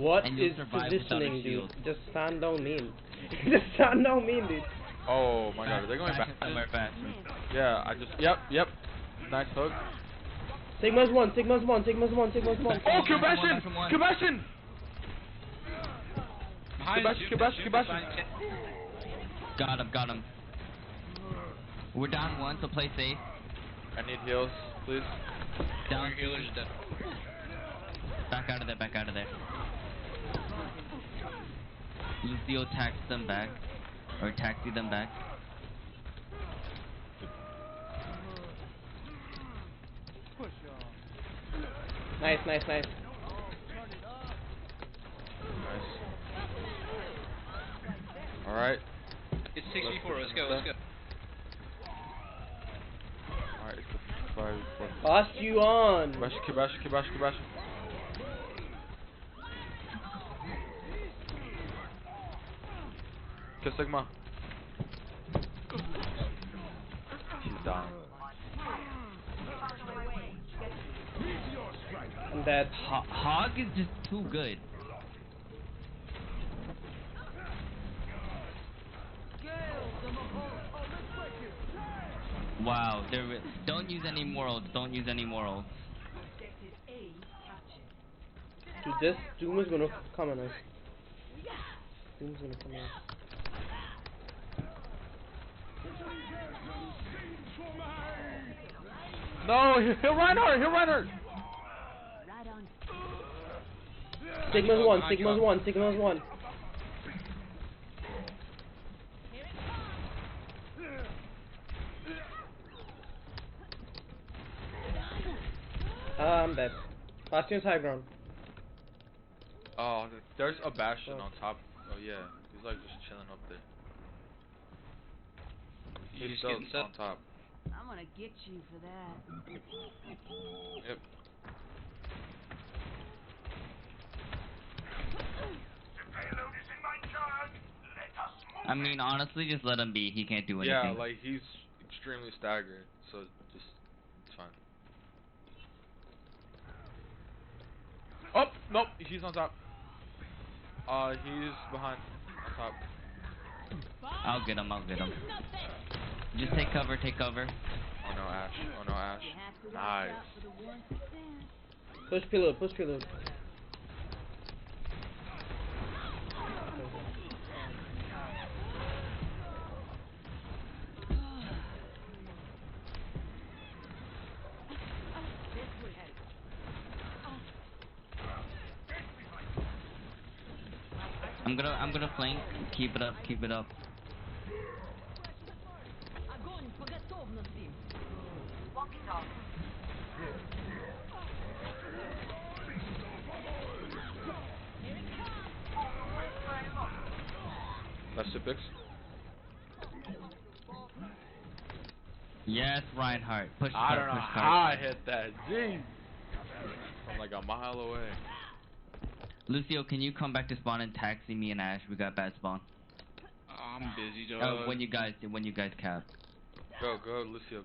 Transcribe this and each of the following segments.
What and is you'll survive without a positioning, dude? shield. Just stand down mean. Just stand down mean, dude. Oh my god, are they going back? Somewhere Bastion. Yeah, yep. Nice hook. Sigma's one, Sigma's one, Sigma's one, Sigma's one. Oh, Kibashin! Kibashin! Kibashin! Got him. We're down one, so play safe. I need heals, please. Down. Your healer's dead. Back out of there. Lucio taxed them back. Or taxi them back. Nice. Nice. Alright. It's 64. Let's go. Alright, it's the 5, 4. Pass you on. Kibash. Kill Sigma. She's down. And that. Hog is just too good. Wow, don't use any morals. Dude, this Doom is gonna come on us. Doom's gonna come on us. No, he'll run her. Sigma's one. I'm dead. Bastion's high ground. Oh, there's a Bastion on top. Oh yeah, he's like just chilling up there. He's still on top. I'm gonna get you for that. Yep. I mean, honestly, just let him be. He can't do anything. Yeah, like he's extremely staggered, so just it's fine. Oh, nope, he's on top. He's behind, on top. I'll get him. Just take cover. Oh no, Ash. Nice. Push pillow. I'm gonna flank. Keep it up. That's the picks. Yes, Reinhardt. Push I don't know push how card. I hit that. Jeez. From like a mile away. Lucio, can you come back to spawn and taxi me and Ash? We got bad spawn. I'm busy, dog. When you guys cap. Go, Lucio.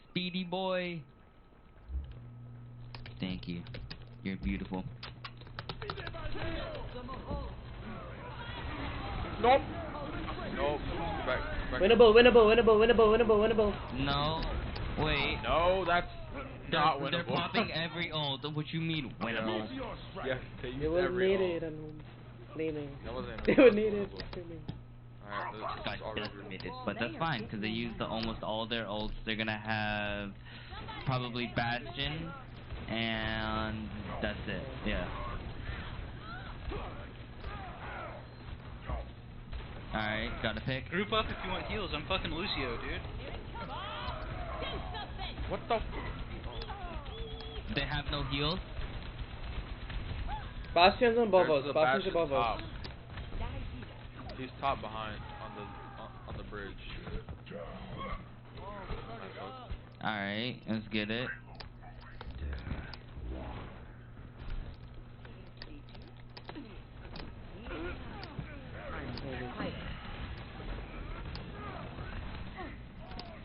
Speedy boy. Thank you. You're beautiful. Nope. Back. Winnable. No. Wait. No, that's not winnable. They're popping every ult. What you mean winnable? Yeah, they They used will every need ult. it and flaming. That wasn't They will need it. Alright, Got decimated, but that's fine because they used almost all their ults. They're gonna have probably Bastion, and that's it. Yeah. Alright, got a pick. Group up if you want heals. I'm fucking Lucio, dude. What the? They have no heals. Bastion's above There's us. a Bastion's Bastion above top. us. He's top behind on the bridge. Alright, let's get it.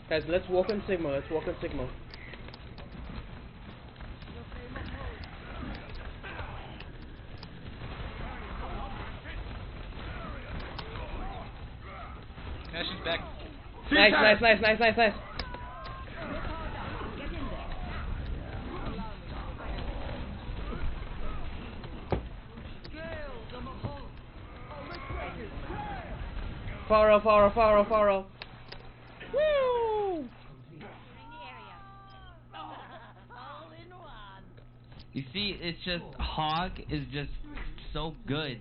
Guys, let's walk in Sigma. Bastion's back. Nice. Get in there. Faro. Woo! You see, it's just Hog is just so good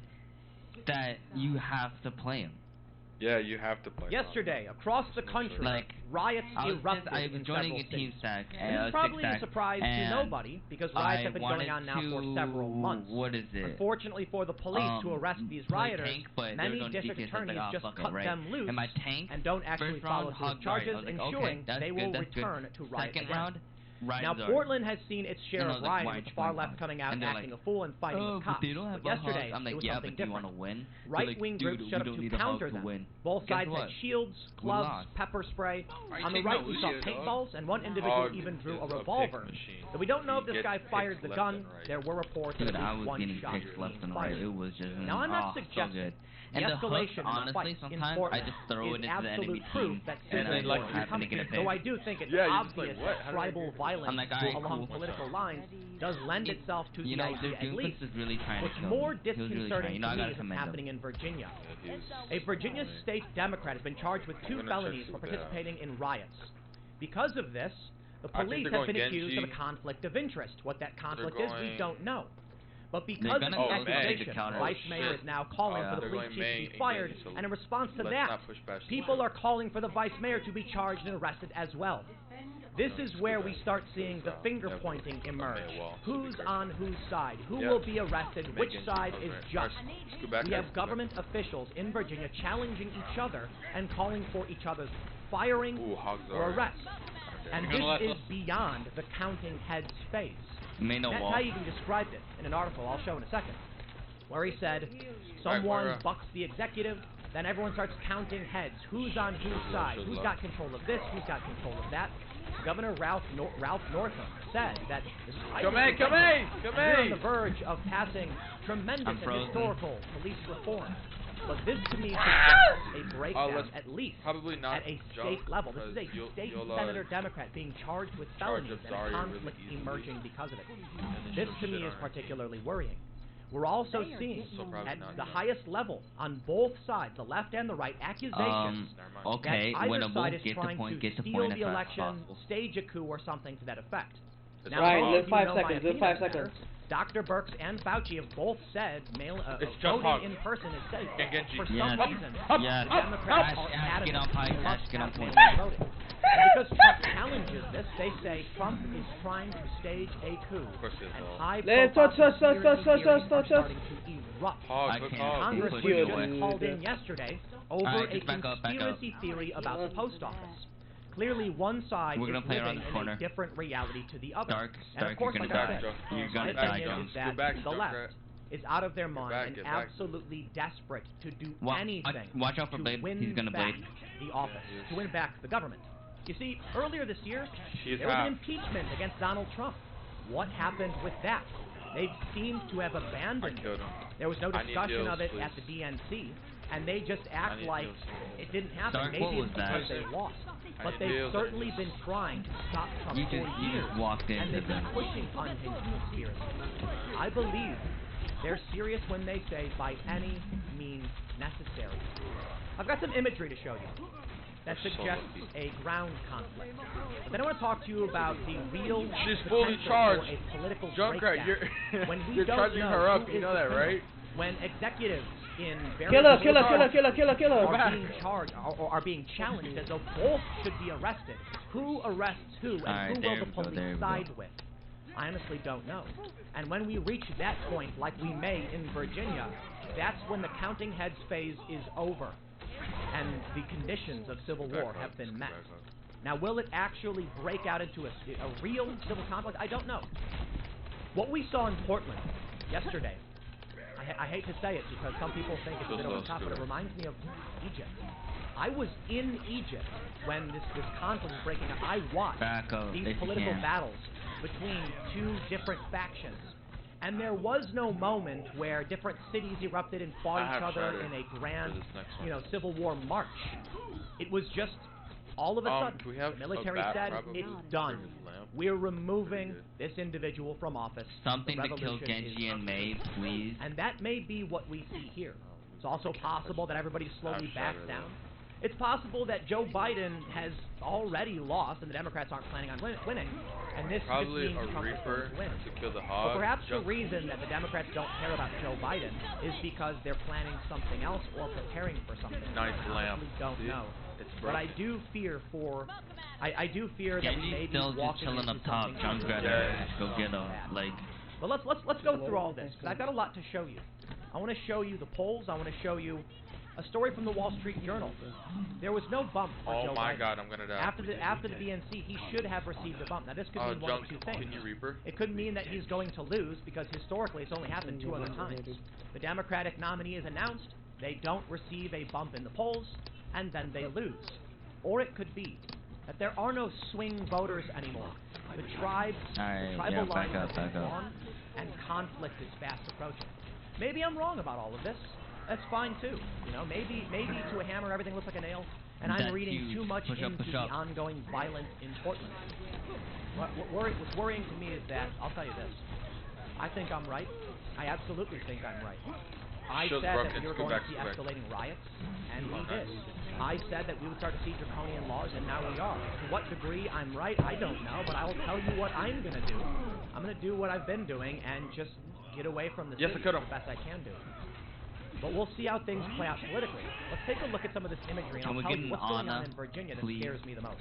that you have to play him. Yeah, you have to play. Yesterday, across the country, Like, riots I erupted was in joining several a team cities. stack, This is probably a surprise to nobody because riots have been going on now for several months. What is it? Unfortunately for the police to arrest these rioters, tank, but many there was no district DPS, attorneys like, oh, just fuck it, cut right? them loose And my tank, and don't actually first round, follow through Hog with charges, Riot. I was like, ensuring okay, that's they will good, that's return good. to riot Second again. round, Riot Now, Zarya. Portland has seen its share And I of was like, rioting, why with the aren't far you left playing coming out and they're acting like, a fool and fighting oh, with but cops. they don't have But yesterday, I'm like, it was yeah, something but do you want different. to win? Right-wing They're like, groups dude, showed we up don't to need a Hog counter to them. win. Both Guess sides had what? shields, We clubs, lost. pepper spray. Are you On the taking right, out we saw Lucio, dog? paintballs, and one individual Hog even drew a is a pick revolver. machine. So we don't know if He this gets guy picks fired the left gun. and right. There were reports Dude, of at I least was one getting shot picks left being and right. fired. It was just Now, I'm not so suggesting good. the And the hooks, escalation in the honestly, fight in sometimes I Portland just throw it is into the enemy absolute proof team, that and civil I war just is happen to coming. get a Though I pick. do think it's Yeah, you're just obvious like, what? that How did I tribal get- violence I'm like, alright, along cool. political lines does lend itself to You the know, idea, the at least. Doofus is really trying to What's kill more me. He was really disconcerting trying. You know, I to me gotta is what's commend him. happening in Virginia. Yeah, A Virginia state Democrat has been charged with 2 gonna felonies check for this out. participating in riots. Because of this, the I think police they're have been going accused of a Genji. conflict of interest. What that conflict is, we going- don't know. But because of gonna the go May. accusation, Counter. Vice Oh, Mayor shit. is now calling Yeah. for the They're police going chief May to be and fired, Genji, so and in response to let's that, not push Bastion. people are calling for the Vice Mayor to be charged and arrested as well. This is where we start seeing the finger pointing emerge. Who's on whose side? Who Yeah. will be arrested? Which Genji. side Okay. is Alright, just? scoot back, We guys, have scoot back. government officials in Virginia challenging each other and calling for each other's firing Ooh, Hog or Zarya. arrest. And You're this gonna let is us- beyond the counting heads phase. Made no That's wall. how you can describe it in an article I'll show in a second, where he said, someone Moira. bucks the executive, then everyone starts counting heads. Who's on whose side? shows Who's love. got control of this? Who's got control of that? Governor Ralph Northam said that despite Come the in, come executive, in, come we're on in. the verge of passing tremendous I'm and frozen. historical police reform. But this to me suggests a breakdown, let's at least Probably not at a jump, state level. This is a because state you'll, senator Democrat being charged with charge felonies up and a Zarya really conflict easily. emerging because of it. then This she'll to me shit is on her. particularly worrying. We're also seeing So probably at not. the highest level on both sides, the left and the right, accusations Never mind. Okay, that either winnable, side is get the trying point, to get the steal point the as fast as election, possible. stage a coup, or something to that effect. It's Now, Ryan, for all live of you 5 who know my seconds, live opinion 5 on the matter, seconds. Dr. Birx and Fauci have both said It's just voting Hog. in person is safe. And Genji. For Yes. some reason, Yes. Democrats Ash, are Ash, get on adamant Pike, we must Ash, get on have point. mail-in voting. And because Trump challenges this, they say Trump is trying to stage a coup, Of course he is, and all. high-profile conspiracy theories are touch. starting to erupt. Hog, I quick can't. hog. Congress Push was it just away. called in yesterday over Alright, a just back up, back up. conspiracy theory about the post office. Clearly, one side We're is gonna play living around the in corner. a different reality to the other. Stark, and Stark, of course, you're like gonna I die. said, You're my gonna back, die, opinion Jones. is that Go back, the Democrat. left is out of their mind back, and get back. absolutely desperate to do Wa- anything watch out for to Blade. win He's gonna back Blade. the office, to win back the government. You see, earlier this year, She's there was half. an impeachment against Donald Trump. What happened with that? They seem to have I abandoned killed it. him. There was no I need discussion heals, of it please. at the DNC, and they just act need like heals. it didn't happen. Stark, Maybe what it's was that? because they lost. I But need they've heals, I certainly need been trying to stop Trump You for just years, walked and into they've been them. pushing unhinged conspiracy. I believe they're serious when they say by any means necessary. I've got some imagery to show you that They're so suggests lucky. a ground conflict. But then I want to talk to you about the real She's fully potential charged. for a political Junkrat, breakdown. you're When we you're don't charging know her up. who You is know the that, criminal. right? When executives in various Kill her. are back. being charged or are being challenged as though both should be arrested. Who arrests who, and Alright, who will there the we go, police there we go. side with? I honestly don't know. And when we reach that point, like we may in Virginia, that's when the counting heads phase is over, and the conditions of civil war have been met. Now, will it actually break out into a real civil conflict? I don't know. What we saw in Portland yesterday, I hate to say it because some people think it's a bit over the top, but it reminds me of Egypt. I was in Egypt when this conflict was breaking out. I watched Back up these if you political can. battles between two different factions. And there was no moment where different cities erupted and fought I each have other Shredder in a for grand, this next one. you know, Civil War march. It was just all of a sudden, can we have the military a bat said, probably it's for done. his lamp? We're removing Pretty this individual from office. Something The to kill revolution is Genji and May, please. And that may be what we see here. It's also possible that everybody slowly backs down. It's possible that Joe Biden has already lost and the Democrats aren't planning on winning. And this Probably just means a Trump is going Reaper to win. to kill the hog. But perhaps the jump- reason that the Democrats don't care about Joe Biden is because they're planning something else or preparing for something. Nice I lamp. honestly don't See? know. It's But I broken. do fear for... I do fear that we may Genji's be still just walking chilling into up top. something John's really better. Yeah. Go get him. bad. Like, But let's go through all this, because I've got a lot to show you. I want to show you the polls. I want to show you a story from the Wall Street Journal. There was no bump for Oh Joe my Biden. God, I'm gonna die. After the DNC, he should have received a bump. Now this could mean one Junk, of two things. can you Reaper? It could mean that he's going to lose because historically it's only happened 2 other times. The Democratic nominee is announced, they don't receive a bump in the polls, and then they lose. Or it could be that there are no swing voters anymore. The tribes, Alright, the tribal yeah, lines back up, have been back up. drawn, and conflict is fast approaching. Maybe I'm wrong about all of this. That's fine too. You know, maybe to a hammer everything looks like a nail, and I'm That's reading huge. too much Push up, into push the up. ongoing violence in Portland. What's worrying to me is that, I'll tell you this, I think I'm right. I absolutely think I'm right. I Shows said that Brookings, we were go going to back, see go back. escalating riots, and we did. I said that we would start to see draconian laws, and now we are. To what degree I'm right, I don't know, but I will tell you what I'm going to do. I'm going to do what I've been doing and just get away from the Yes, city I could the best I can do. But we'll see how things play out politically. Let's take a look at some of this imagery, and Can we I'll tell get you an what's going on Ana, in Virginia that please? scares me the most.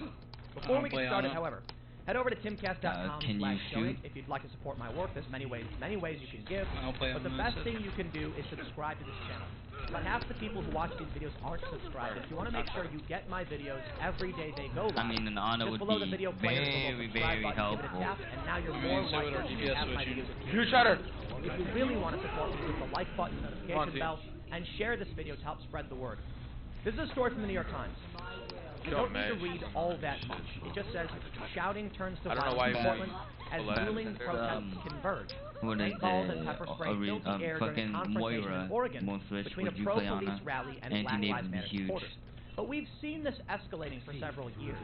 Before we play get started, Ana. however, head over to timcast.com/donate can you shoot? if you'd like to support my work. There's many ways you can give. I'll play But the on best this. thing you can do is subscribe to this channel. About half the people who watch these videos aren't subscribed. If you want to make sure you get my videos every day they go live, I mean, an Ana just would below the be video player, there's a little very, subscribe very button, give it a helpful. tap, and now you're Can more you say what our likely to GPS have my switching? videos. You Shredder! If you really want to support me, hit the like button, notification Team. bell, and share this video to help spread the word. This is a story from the New York Times. You Yo, don't need to man. read all that much. It just says, shouting turns to I don't know violence why in you Portland as pull that. dueling protests Um, converge. What is Paintballs and pepper spray filled the air during a fucking confrontation Moira in Oregon won't switch. between a Would you play pro-police Ana? rally and Black Anti-Nate Lives would be Matter huge. supporters. But we've seen this escalating for several years.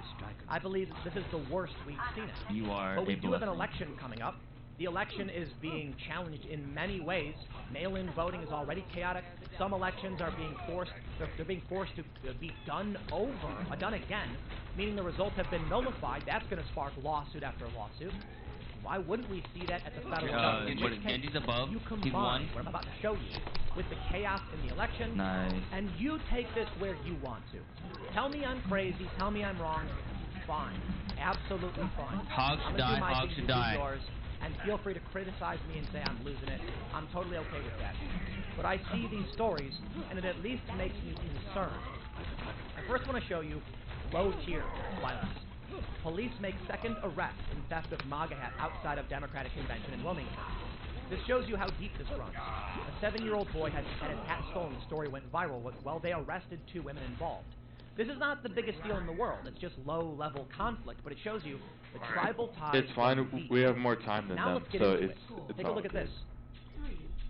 I believe this is the worst we've seen it. You are But we a do have an blessing. election coming up. The election is being challenged in many ways. Mail-in voting is already chaotic. Some elections are being forced, they're being forced to be done again, meaning the results have been nullified. That's going to spark lawsuit after lawsuit. Why wouldn't we see that at the federal level? In what which is case, Genji's above? you He's combine won. what I'm about to show you with the chaos in the election, Nice. and you take this where you want to. Tell me I'm crazy, tell me I'm wrong, fine. Absolutely fine. Hogs I'm should gonna do die, my hogs thing, should you do die. yours, and feel free to criticize me and say I'm losing it. I'm totally okay with that. But I see these stories, and it at least makes me concerned. I first want to show you low-tier violence. Police make second arrest in theft of MAGA hat outside of Democratic Convention in Wilmington. This shows you how deep this runs. A 7-year-old boy had his hat stolen. The story went viral. Well, they arrested 2 women involved. This is not the biggest deal in the world. It's just low-level conflict, but it shows you the tribal ties. It's fine. run deep. We have more time than Now them, let's get so into it's it. Take a all look at good. this.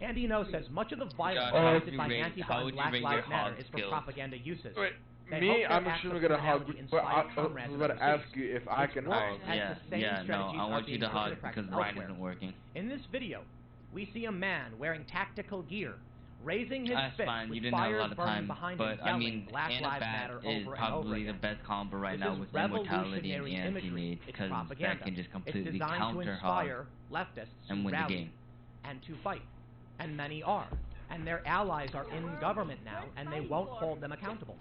Andy No says much of the violence How would committed you by rate- anti-gun how would you Black rate your Lives Matter hog is for skills? propaganda uses. Wait, They me, hope their I'm acts assuming of gonna hog, criminality but I inspire comrades was in about to other ask cities. you if I It's can worse, hog. and Yeah, the same yeah, no, strategies I are want you being to put into hog practice because Ryan elsewhere. isn't working. In this video, we see a man wearing tactical gear, raising his That's fist fine, with you didn't have a fire lot of burning time, behind but him, I yelling mean, Black Ana Lives Bat Matter is over and over probably the again. best combo right This now is with Immortality and revolutionary imagery. Anti-Nate It's because propaganda. that can just It's completely designed to counter hog inspire leftists and to win the rally game. and to fight. And many are. And their allies are in government now, and they won't hold them accountable.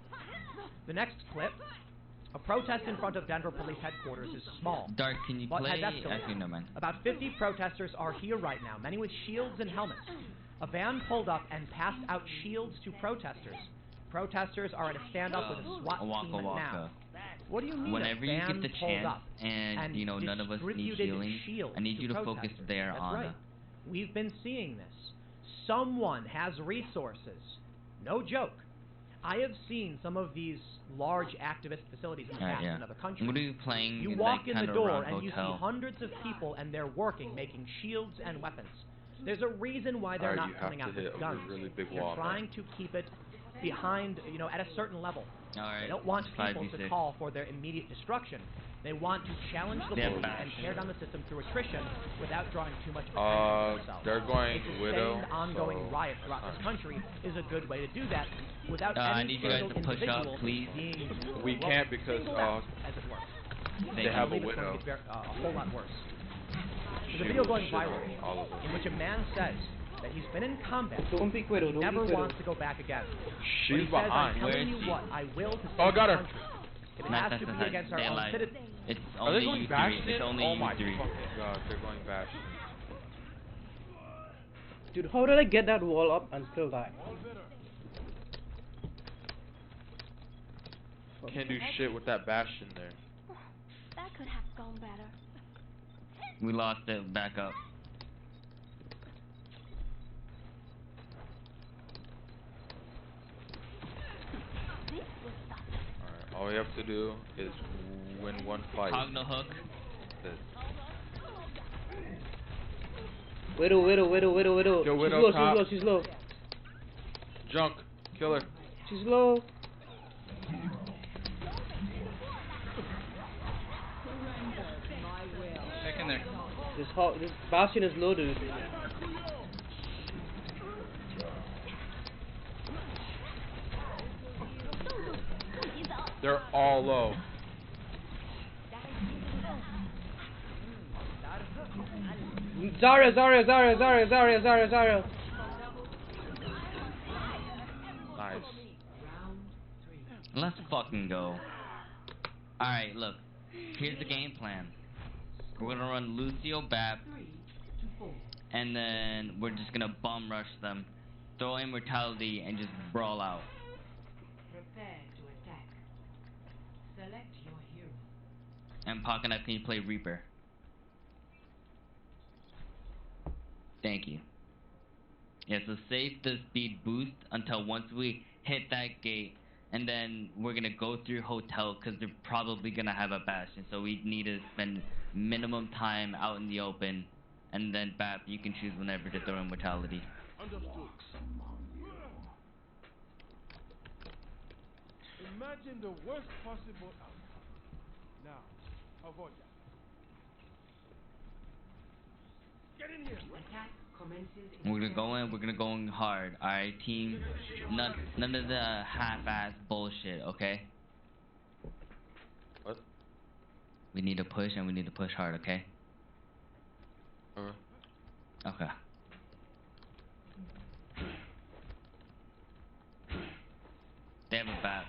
The next clip, a protest in front of Denver Police Headquarters is small, Dark, can you but play? has escalated. Actually, no man. About 50 protesters are here right now, many with shields and helmets. A van pulled up and passed out shields to protesters. Protesters are at a standoff with a SWAT Waka team now. waka. What do you mean Whenever a you van get the pulled chance, up and you know none of us need distributed healing, shields I need you to focus protesters? there, That's Ana. right. We've been seeing this. Someone has resources. No joke. I have seen some of these large activist facilities in the past in other countries. What are you playing? You in walk that in kind the of door round and you see hotel? hundreds of people and they're working, making shields and weapons. There's a reason why they're Alright, not you have coming to out hit with a guns. really big They're wall, trying man. to keep it behind, you know, at a certain level. Alright. They don't want people to 5v6. call for their immediate destruction. They want to challenge the They have rules and Bastion. tear down the system through attrition without drawing too much attention to themselves. They're going A sustained, Widow. ongoing so riot throughout this country is a good way to do that without I any need you guys single to push up, individual please. being We can't because, singled out, as it were. They have a Believe it's going Widow. to get a whole lot worse. There's a She video will going shit viral on all of them. in which a man says that he's been in combat, Don't pick Widow, don't never pick Widow. wants to go back again. She's He says, behind. I'm Where telling is you she? what, I will to Oh, save got the her. country. If it Nice, has nice, to be nice. against our Stay own alive. citizens. It's Are they only going you three. Bastion? It's only Oh you my three. fucking god, they're going Bastion. Dude, how did I get that wall up and still die? Can't do shit with that Bastion there. That could have gone better. We lost it. Back up. This will stop. Alright, all we have to do is win one fight. Cogno hook. That's it. Widow. Yo, Widow, she's cop. low, she's low. Junk, killer. She's low. Back in there. This Bastion is low, dude. They're all low. Zarya. Nice. Let's fucking go. Alright, look. Here's the game plan. We're gonna run Lucio Bap, and then we're just gonna bum rush them, throw Immortality, and just brawl out. Prepare to attack. Select your hero. And Pocket Knife, can you play Reaper? Thank you. Yeah, so save the speed boost until once we hit that gate, and then we're gonna go through hotel because they're probably gonna have a bastion, so we need to spend minimum time out in the open, and then Bap, you can choose whenever to throw Immortality. Understood. Imagine the worst possible outcome. Now, avoid that. Get in here. Attack commences We're gonna go in hard, alright team? None of the half-ass bullshit, okay? What? We need to push and we need to push hard, okay? Okay. They have a bat.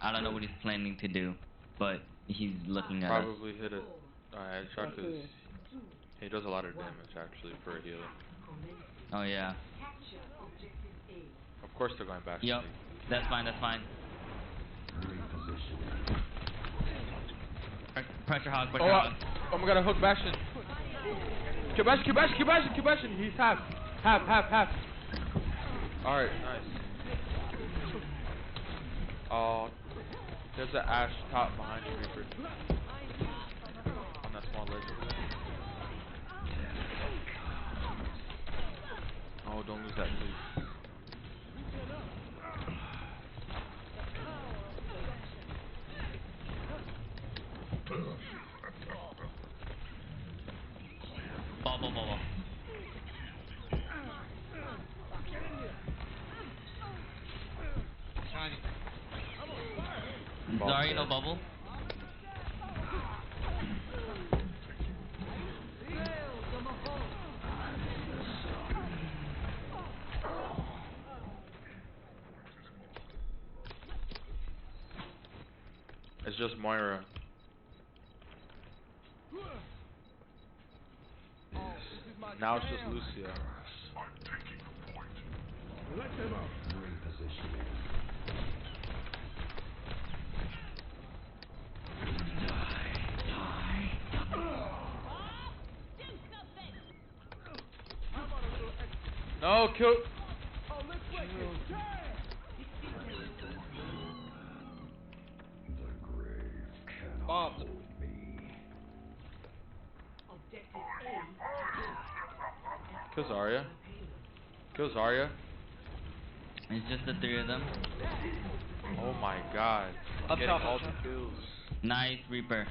I don't know what he's planning to do, but he's looking at us. Probably hit it. Alright, shot because he does a lot of damage actually for a healer. Oh yeah. capture objective A. Of course they're going Bastion. Yup. That's fine, that's fine. Pressure hog, pressure hog. Oh my god, I hooked Bastion. Kill Bastion. He's half. Alright, nice. Oh, there's an Ash top behind you, Reaper. On that small ledge over there. Oh, don't lose that, please. Ball. Sorry, no bubble. It's just Moira. Now it's just Lucio. Let them out. No, kill. Oh, let's wreck it. Bombs. Objective A captured. Kill Zarya. Kill Zarya. It's just the three of them. Oh my god. Up Getting top, all up the top. kills. Nice, Reaper.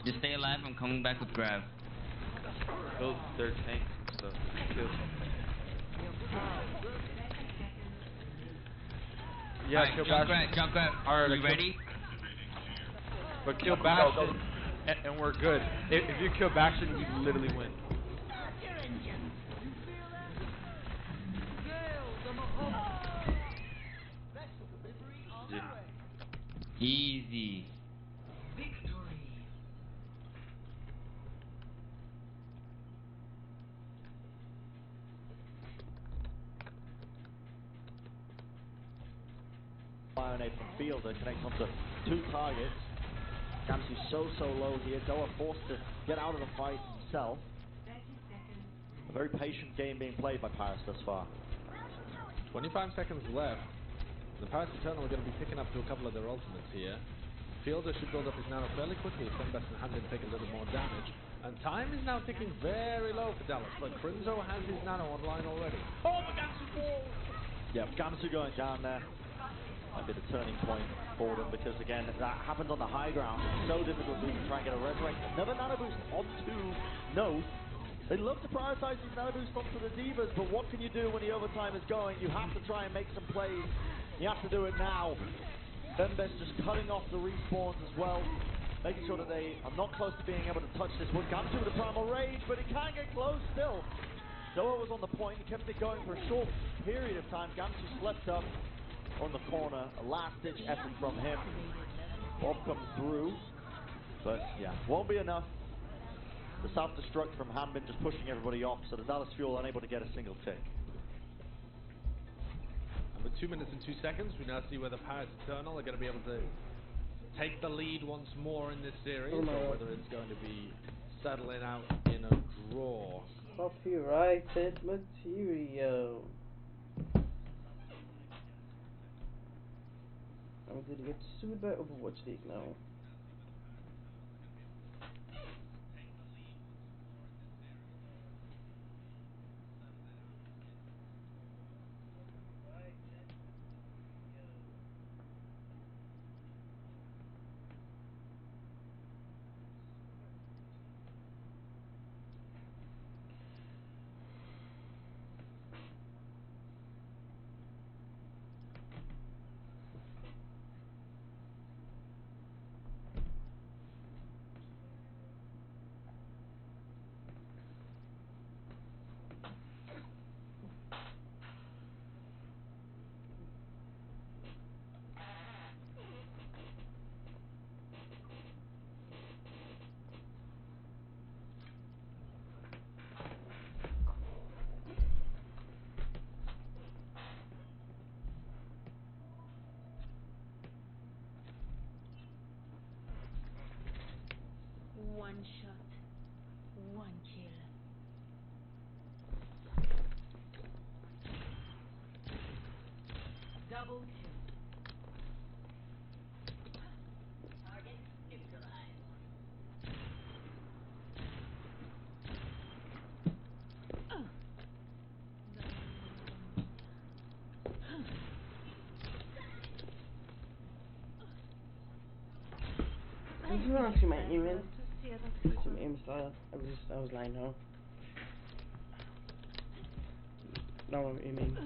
Just stay alive, I'm coming back with grab. Kill their tanks and stuff. Kill. Yeah, Alright, kill Junkrat, Bastion. Junkrat. Alright, You ready? But kill Bastion, and we're good. If you kill Bastion, we literally win. Yeah. Easy. Bionate from Fielder connects onto 2 targets. Gamsu's so low here. Doa forced to get out of the fight himself. A very patient game being played by Paris thus far. 25 seconds left. The Paris Eternal are going to be picking up to a couple of their ultimates here. Fielder should build up his nano fairly quickly if Fembest and Hamden take a little more damage. And time is now ticking very low for Dallas, but Crimzo has his nano online already. Oh, but Gamsu falls! Yeah, Gamsu going down there. Might be the turning point for them because again that happens on the high ground. It's so difficult to try and get a resurrect. Another nano boost onto Noth. They love to prioritize these nano boosts onto the Divas, but what can you do when the overtime is going? You have to try and make some plays. You have to do it now. Fembest just cutting off the respawns as well, making sure that they are not close to being able to touch this one. Gamsu with a primal rage, but he can't get close still. Doa was on the point, he kept it going for a short period of time. Gamsu slept up on the corner, a last-ditch effort from him. Bob comes through, but yeah, won't be enough. The self-destruct from Hanbin just pushing everybody off, so the Dallas Fuel unable to get a single tick. And with 2 minutes and 2 seconds, we now see whether Paris Eternal are going to be able to take the lead once more in this series, or whether it's going to be settling out in a draw. Copyrighted material. I'm going to get sued by Overwatch League now. One shot, one kill. Double kill. This is actually my aiming. Some aim style. I was lying now. Now I'm aiming.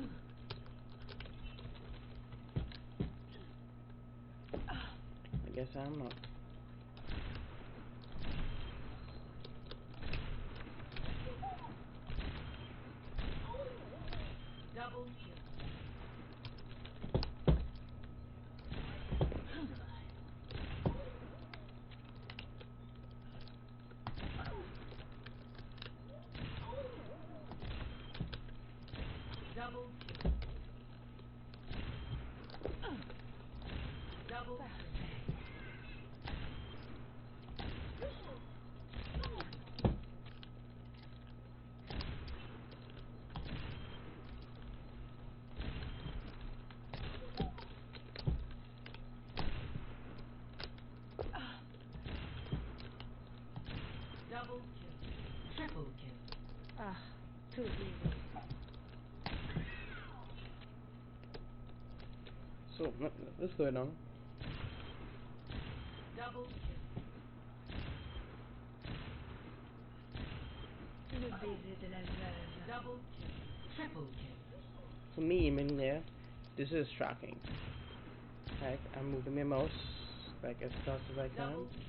I guess I'm not. Double kill. Double kill. Double kill. Double kill. Triple kill. Ah, too easy. So, let's go now. Double kill. Le baiser de la veuve. Double kill. Triple kill. For me, in there, this is tracking. Like, I'm moving my mouse like as fast as I can. Double kill.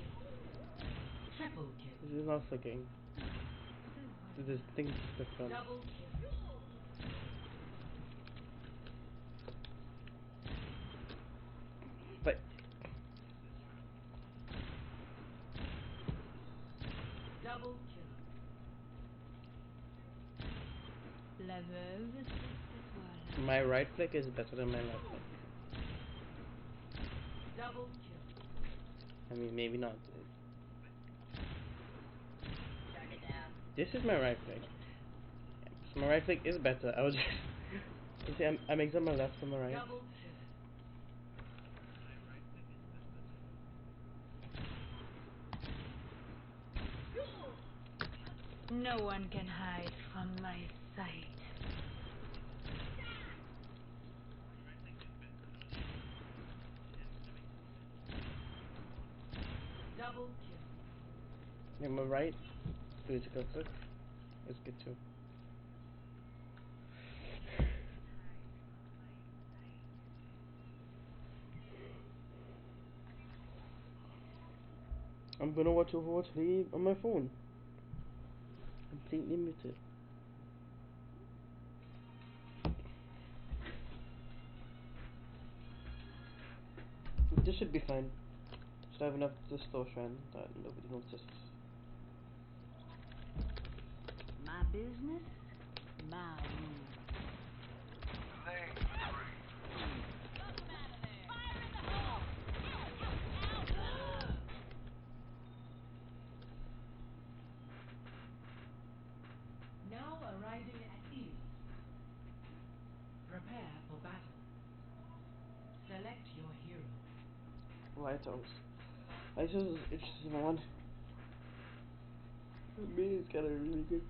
Triple kill. This is not flicking. This thing is different. Double kill. But Double kill. La veuve, c'est toi. my right click is better than my left click. Double kill. I mean, maybe not. This is my right click. So my right click is better. I was just. You see, I'm mixing my left and my right. Double kill. No one can hide from my sight. Double kill. Yeah, my right critical click is good too. I'm gonna watch Overwatch League on my phone. Completely muted. This should be fine. Should have enough distortion that nobody notices. My business, my rules. Now arriving at ease. Prepare for battle. Select your hero. Lighthouse. Lighthouse is interesting one. Me is kind of really good.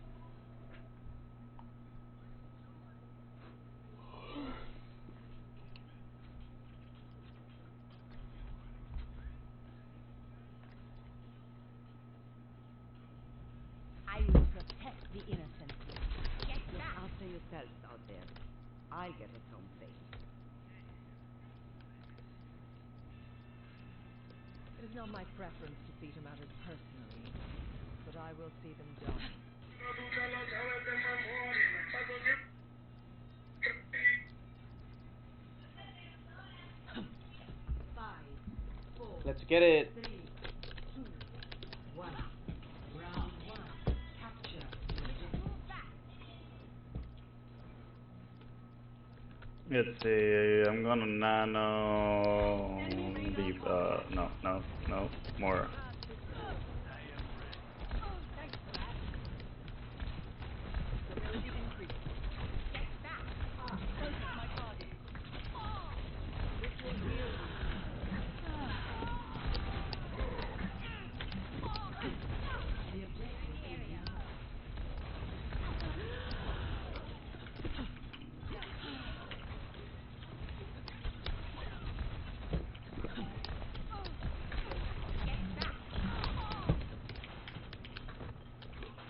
I will protect the innocent. Look after yourselves out there. I'll get us home safe. It is not my preference to see matters personally, but I will see them done. 5, 4, Let's get it. 3, 2, 1. Round 1. Capture objective. Let's see, I'm gonna nano deep, no, more.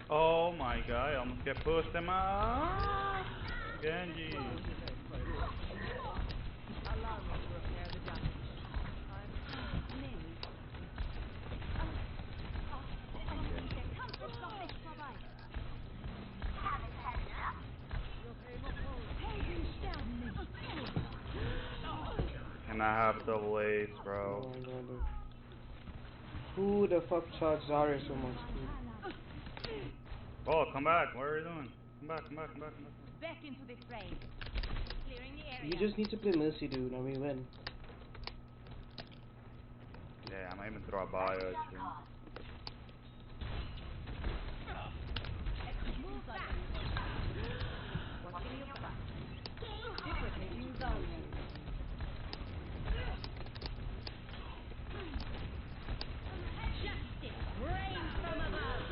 Oh my god, I almost get pushed him out. Genji. Allow me to repair the damage. I'm nearly. And I have double A's, Oh bro. my god. Who the fuck charged Zarya so much, dude? Oh, come back. What are you doing? Come back. Back into the fray. Clearing the area. You just need to play Mercy, dude, and we win. Yeah, I might even throw a bio at you. Watching your back. Duplicating value. Justice reigns from above.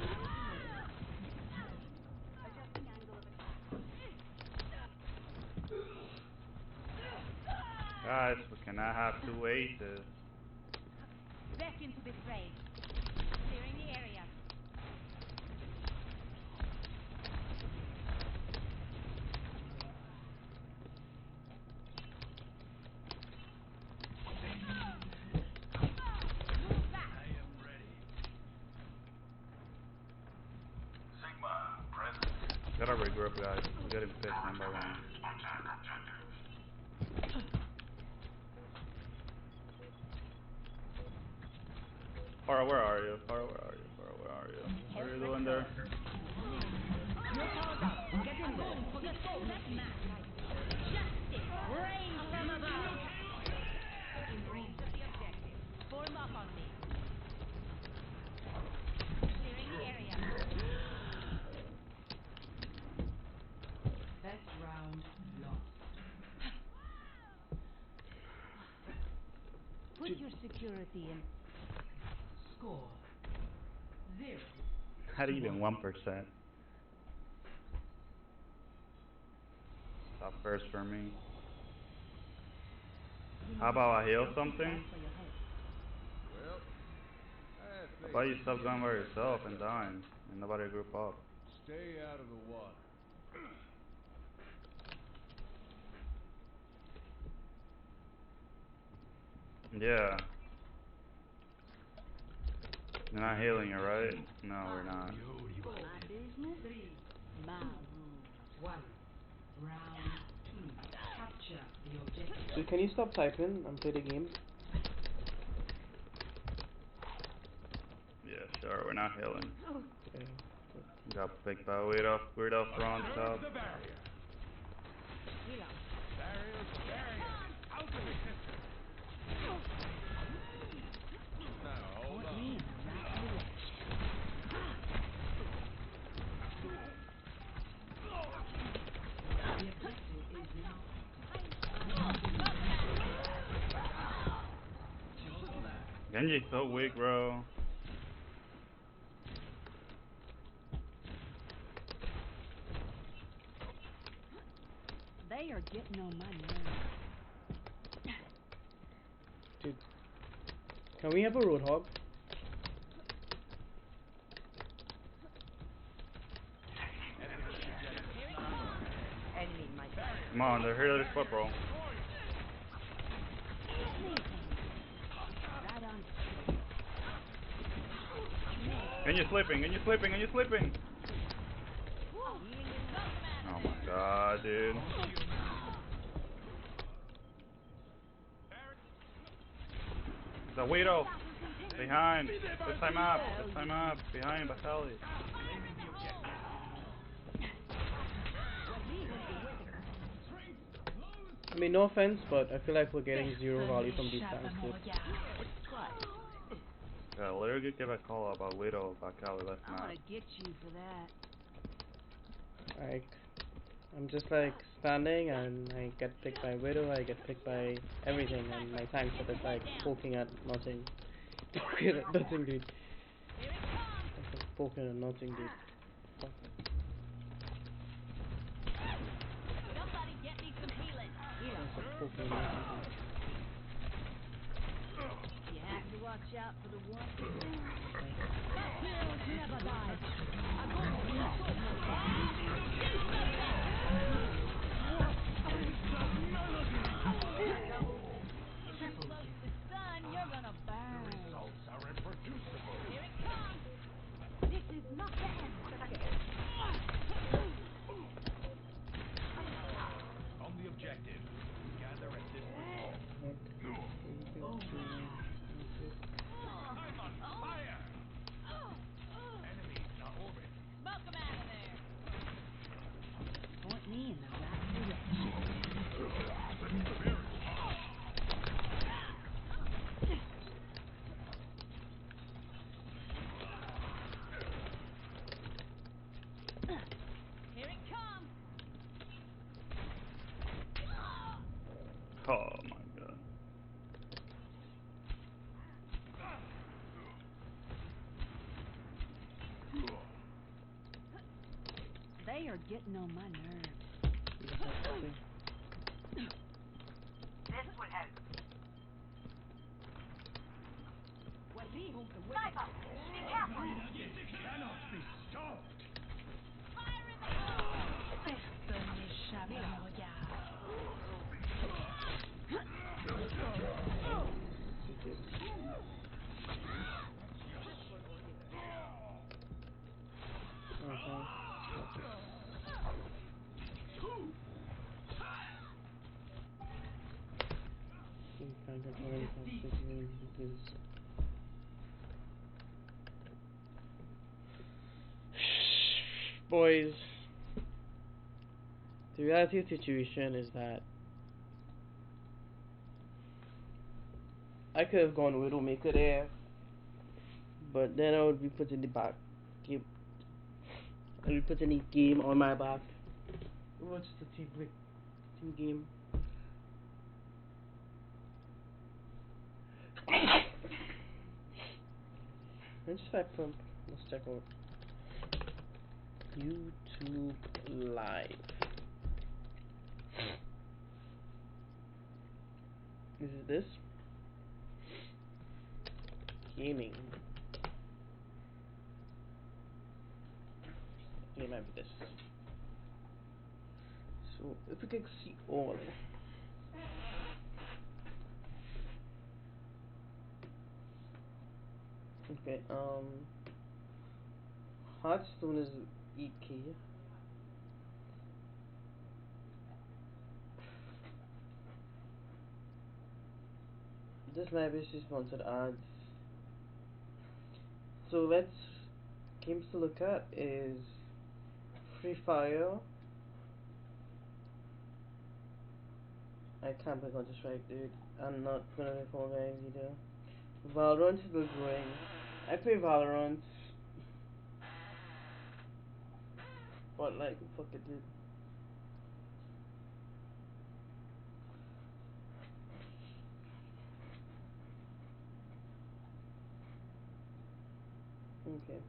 Guys, we cannot have to wait this. Back into the fray. Clearing the area. Gotta regroup, guys. We're getting pissed one by one. Farah, where are you? Farah, where are you? Farah, where are you? What are you doing there? Get in there. Justice reigns from above. In range of the objective. Form up on me. Clearing the area. Best round lost. Put your security in. Score 0. Not even 1%. Stop first for me. How about I heal something? Well, How about you stop going by yourself and dying and nobody group up? stay out of the water. Yeah. You're not healing it, right? No, we're not. My business, my rules. 1. Round 2. Capture the objective. Dude, can you stop typing and play the game? Yeah, sure, we're not healing. Okay. Got picked by weirdo front top. The barrier. Barrier's a barrier. Out of existence. Now, hold on. The objective is now. Genji's so weak, bro. They are getting on my nerves. Dude. Can we have a Roadhog? Enemy in my Come on, they're here to flip, bro. right on. And you're sleeping, and you're sleeping, and you're sleeping. Oh my god, dude. The Widow. Behind. This time up. This time up. Behind Batali. I mean, no offense, but I feel like we're getting zero value from these tanks, dude. Yeah, literally give a call about Widow Batali left I'm map. gonna get you for that. Like, I'm just like standing and I get picked by Widow, I get picked by everything, and my tanks are just like poking at nothing. Poking at nothing, dude. Like, poking at nothing, dude. Fuck. Somebody get me some healing. Like, poking at nothing, dude. You have to watch out for the one. Heroes never die. I'm going to Triple kill. Son, you're gonna burn. Results are reproducible. Here it comes. This is not the end. On the objective. Gather at this point. I'm on fire. Enemies are orbit. Smoke 'em out of there. Point me in the right direction. Here it comes. Oh my god. They are getting on my nerves. Personne n'échappe à mon regard. Boys, the reality of the situation is that I could have gone Widowmaker there, but then I would be putting the back game. I would be putting the game on my back. What's the team game? Let's type from. Let's check out YouTube Live. Is it this? Gaming. It might be this. So if we can see all. Okay, Hearthstone is EK. This map is sponsored ads. So let's games to look at is Free Fire. I can't play Counter Strike, dude. I'm not gonna play Fall Guys either. Valorant is still growing. I play Valorant. But like, fuck it, dude. Okay.